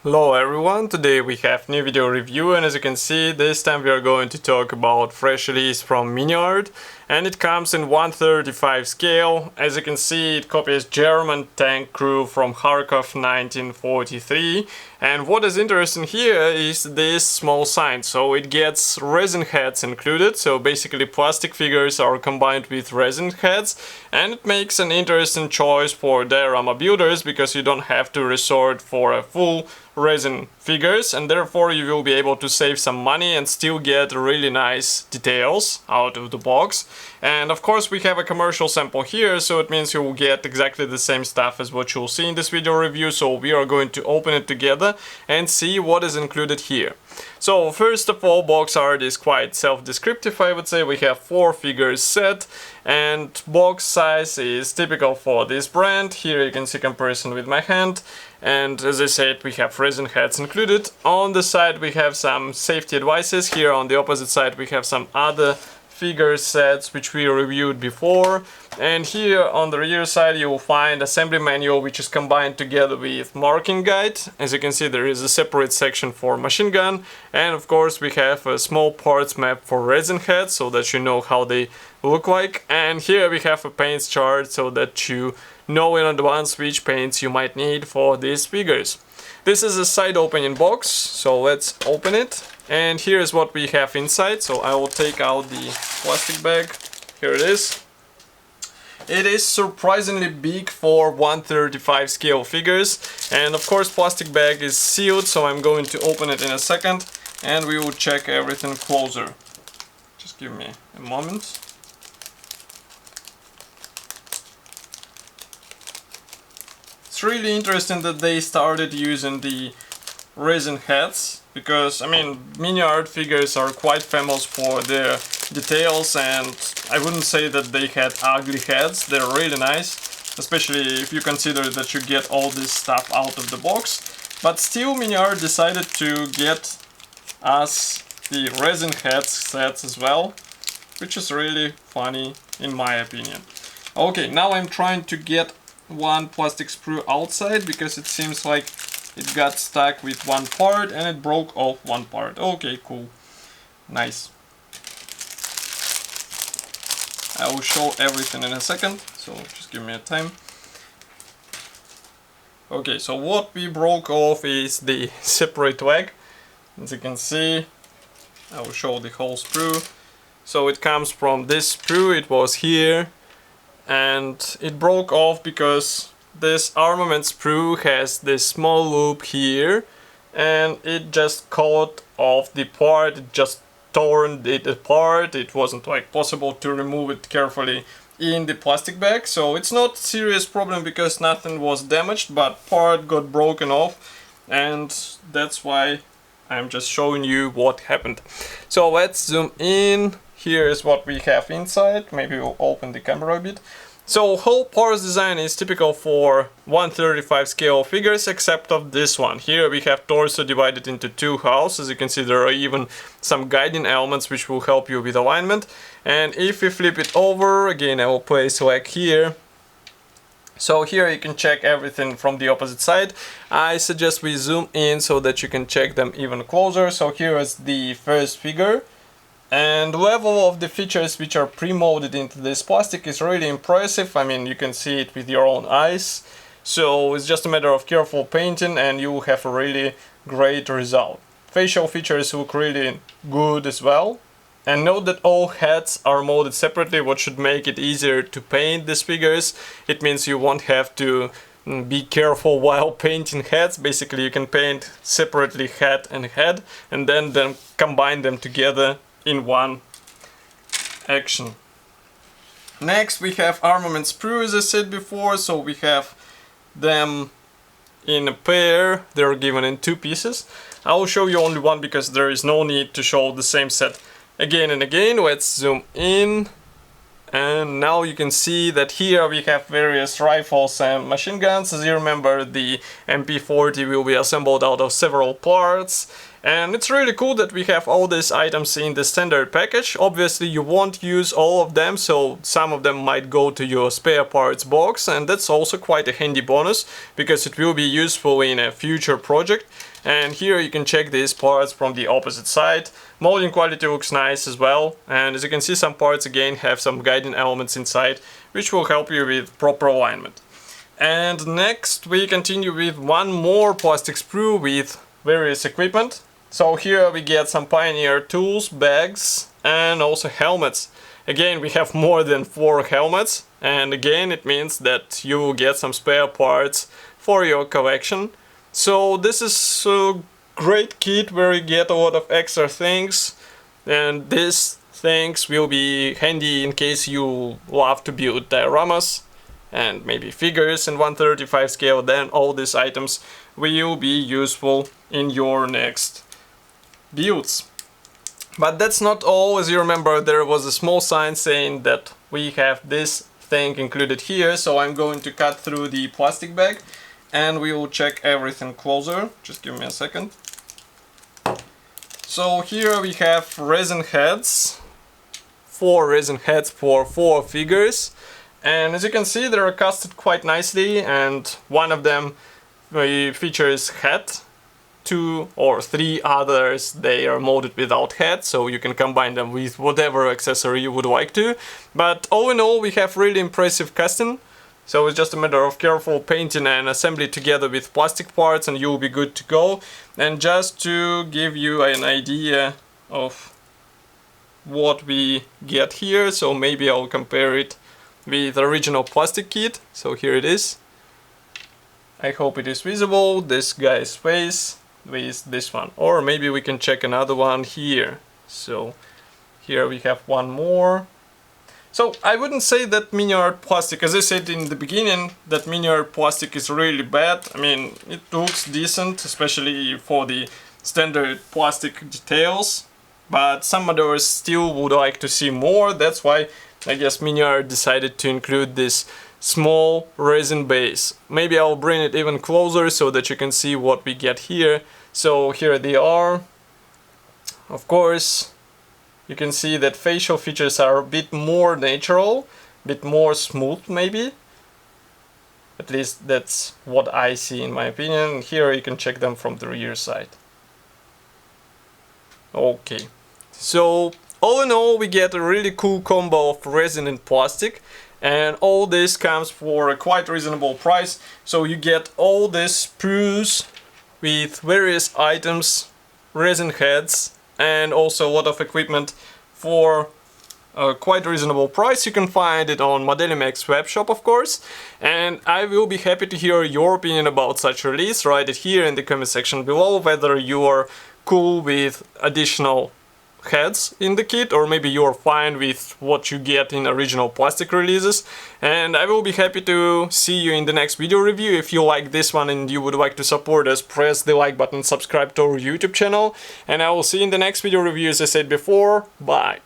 Hello everyone, today we have new video review, and as you can see, this time we are going to talk about fresh release from Miniart, and it comes in 1/35 scale. As you can see, it copies German tank crew from Kharkov 1943, and what is interesting here is this small sign. So it gets resin heads included, so basically plastic figures are combined with resin heads, and it makes an interesting choice for diorama builders because you don't have to resort for a full resin figures, and therefore you will be able to save some money and still get really nice details out of the box. And of course we have a commercial sample here, so it means you will get exactly the same stuff as what you'll see in this video review. So we are going to open it together and see what is included here. So first of all, box art is quite self-descriptive, I would say. We have 4 figures set, and box size is typical for this brand. Here you can see comparison with my hand, and as I said, we have resin heads included. On the side we have some safety advices. Here on the opposite side we have some other figure sets which we reviewed before, and here on the rear side you will find assembly manual which is combined together with marking guide. As you can see, there is a separate section for machine gun, and of course we have a small parts map for resin heads so that you know how they look like, and here we have a paints chart so that you know in advance which paints you might need for these figures. This is a side opening box, so let's open it. And here's what we have inside. So I will take out the plastic bag. Here it is. It is surprisingly big for 1/35 scale figures, and of course plastic bag is sealed, so I'm going to open it in a second and we will check everything closer. Just give me a moment. It's really interesting that they started using the resin heads, because I mean Miniart figures are quite famous for their details, and I wouldn't say that they had ugly heads. They're really nice, especially if you consider that you get all this stuff out of the box. But still Miniart decided to get us the resin heads sets as well, which is really funny in my opinion. Okay, now I'm trying to get one plastic sprue outside because it seems like it got stuck with one part and it broke off one part. Okay, cool. Nice. I will show everything in a second, so just give me a time. Okay, so what we broke off is the separate leg. As you can see, I will show the whole sprue. So it comes from this sprue, it was here, and it broke off because this Armament Sprue has this small loop here, and it just caught off the part. It just torn it apart. It wasn't like possible to remove it carefully in the plastic bag, so it's not a serious problem because nothing was damaged, but part got broken off, and that's why I'm just showing you what happened. So let's zoom in. Here is what we have inside. Maybe we'll open the camera a bit. So whole parts design is typical for 1/35 scale figures, except of this one. Here we have torso divided into 2 halves. As you can see, there are even some guiding elements which will help you with alignment. And if we flip it over, again I will place leg here. So here you can check everything from the opposite side. I suggest we zoom in so that you can check them even closer. So here is the first figure. And the level of the features which are pre-molded into this plastic is really impressive. I mean, you can see it with your own eyes. So it's just a matter of careful painting and you will have a really great result. Facial features look really good as well. And note that all heads are molded separately, what should make it easier to paint these figures. It means you won't have to be careful while painting heads. Basically you can paint separately head and head, and then combine them together in one action. Next we have Armament Sprue, as I said before. So we have them in a pair. They're given in 2 pieces. I will show you only one because there is no need to show the same set again and again. Let's zoom in, and now you can see that here we have various rifles and machine guns. As you remember, the MP40 will be assembled out of several parts, And it's really cool that we have all these items in the standard package. Obviously you won't use all of them, so some of them might go to your spare parts box, and that's also quite a handy bonus because it will be useful in a future project. And here you can check these parts from the opposite side. Molding quality looks nice as well, and as you can see, some parts again have some guiding elements inside which will help you with proper alignment. And next we continue with one more plastic sprue with various equipment. So here we get some Pioneer tools, bags, and also helmets. Again, we have more than 4 helmets, and again it means that you will get some spare parts for your collection. So this is a great kit where you get a lot of extra things, and these things will be handy in case you love to build dioramas and maybe figures in 1/35 scale. Then all these items will be useful in your next builds. But that's not all. As you remember, there was a small sign saying that we have this thing included here, so I'm going to cut through the plastic bag and we will check everything closer. Just give me a second. So here we have resin heads, 4 resin heads for 4 figures, and as you can see, they're casted quite nicely, and one of them features head. 2 or 3 others, they are molded without head, so you can combine them with whatever accessory you would like to. But all in all, we have really impressive casting, so it's just a matter of careful painting and assembly together with plastic parts and you'll be good to go. And just to give you an idea of what we get here, so maybe I'll compare it with the original plastic kit. So here it is. I hope it is visible, this guy's face with this one, or maybe we can check another one here. So here we have one more. So I wouldn't say that Miniart plastic, as I said in the beginning, that Miniart plastic is really bad. I mean, it looks decent, especially for the standard plastic details, but some others still would like to see more. That's why I guess Miniart decided to include this small resin base. Maybe I'll bring it even closer so that you can see what we get here. So here they are. Of course, you can see that facial features are a bit more natural, a bit more smooth maybe. At least that's what I see in my opinion. Here you can check them from the rear side. Okay, so all in all we get a really cool combo of resin and plastic. And all this comes for a quite reasonable price. So you get all these sprues with various items, resin heads, and also a lot of equipment for a quite reasonable price. You can find it on Modelimax webshop, of course. And I will be happy to hear your opinion about such release. Write it here in the comment section below, whether you are cool with additional heads in the kit, or maybe you're fine with what you get in original plastic releases. And I will be happy to see you in the next video review. If you like this one and you would like to support us, press the like button, subscribe to our YouTube channel, and I will see you in the next video review. As I said before, bye.